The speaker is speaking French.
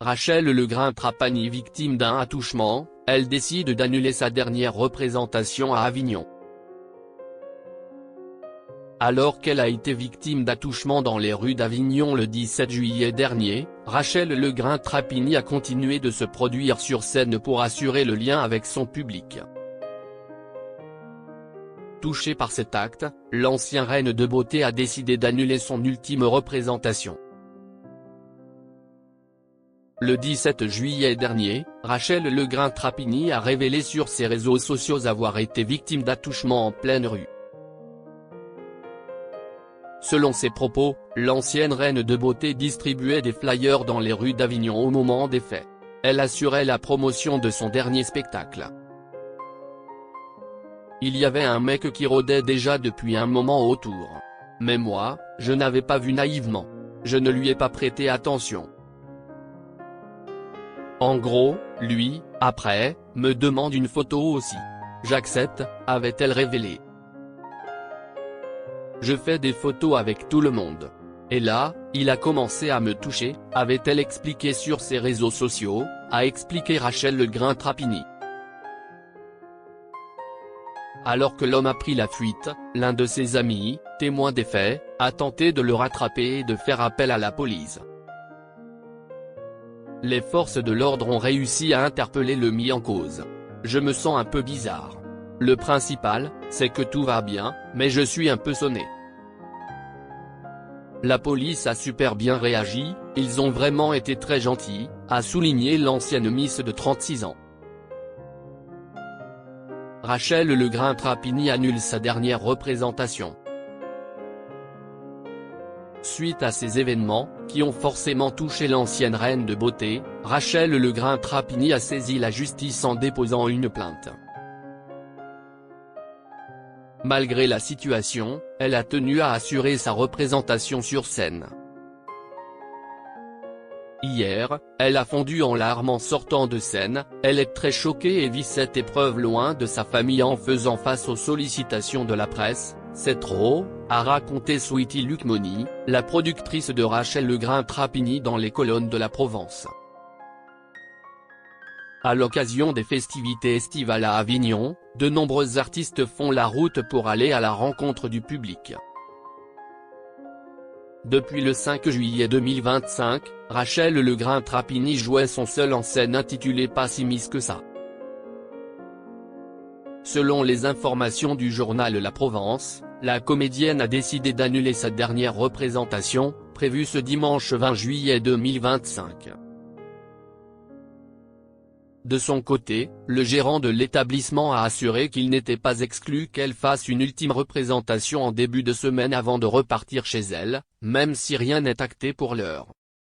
Rachel Legrin-Trapani victime d'un attouchement, elle décide d'annuler sa dernière représentation à Avignon. Alors qu'elle a été victime d'attouchement dans les rues d'Avignon le 17 juillet dernier, Rachel Legrin-Trapani a continué de se produire sur scène pour assurer le lien avec son public. Touchée par cet acte, l'ancienne reine de beauté a décidé d'annuler son ultime représentation. Le 17 juillet dernier, Rachel Legrin-Trapani a révélé sur ses réseaux sociaux avoir été victime d'attouchement en pleine rue. Selon ses propos, l'ancienne reine de beauté distribuait des flyers dans les rues d'Avignon au moment des faits. Elle assurait la promotion de son dernier spectacle. Il y avait un mec qui rôdait déjà depuis un moment autour. Mais moi, je n'avais pas vu naïvement. Je ne lui ai pas prêté attention. En gros, lui, après, me demande une photo aussi. J'accepte, avait-elle révélé. Je fais des photos avec tout le monde. Et là, il a commencé à me toucher, avait-elle expliqué sur ses réseaux sociaux, a expliqué Rachel Legrin-Trapani. Alors que l'homme a pris la fuite, l'un de ses amis, témoin des faits, a tenté de le rattraper et de faire appel à la police. Les forces de l'ordre ont réussi à interpeller le mis en cause. Je me sens un peu bizarre. Le principal, c'est que tout va bien, mais je suis un peu sonné. La police a super bien réagi, ils ont vraiment été très gentils, a souligné l'ancienne Miss de 36 ans. Rachel Legrin-Trapani annule sa dernière représentation. Suite à ces événements, qui ont forcément touché l'ancienne reine de beauté, Rachel Legrin-Trapani a saisi la justice en déposant une plainte. Malgré la situation, elle a tenu à assurer sa représentation sur scène. Hier, elle a fondu en larmes en sortant de scène, elle est très choquée et vit cette épreuve loin de sa famille en faisant face aux sollicitations de la presse, c'est trop, a raconté Sweety Lucmoni, la productrice de Rachel Legrin-Trapani dans les colonnes de la Provence. À l'occasion des festivités estivales à Avignon, de nombreux artistes font la route pour aller à la rencontre du public. Depuis le 5 juillet 2025, Rachel Legrin-Trapani jouait son seul en scène intitulé Pas si Miss que ça. Selon les informations du journal La Provence, la comédienne a décidé d'annuler sa dernière représentation, prévue ce dimanche 20 juillet 2025. De son côté, le gérant de l'établissement a assuré qu'il n'était pas exclu qu'elle fasse une ultime représentation en début de semaine avant de repartir chez elle, même si rien n'est acté pour l'heure.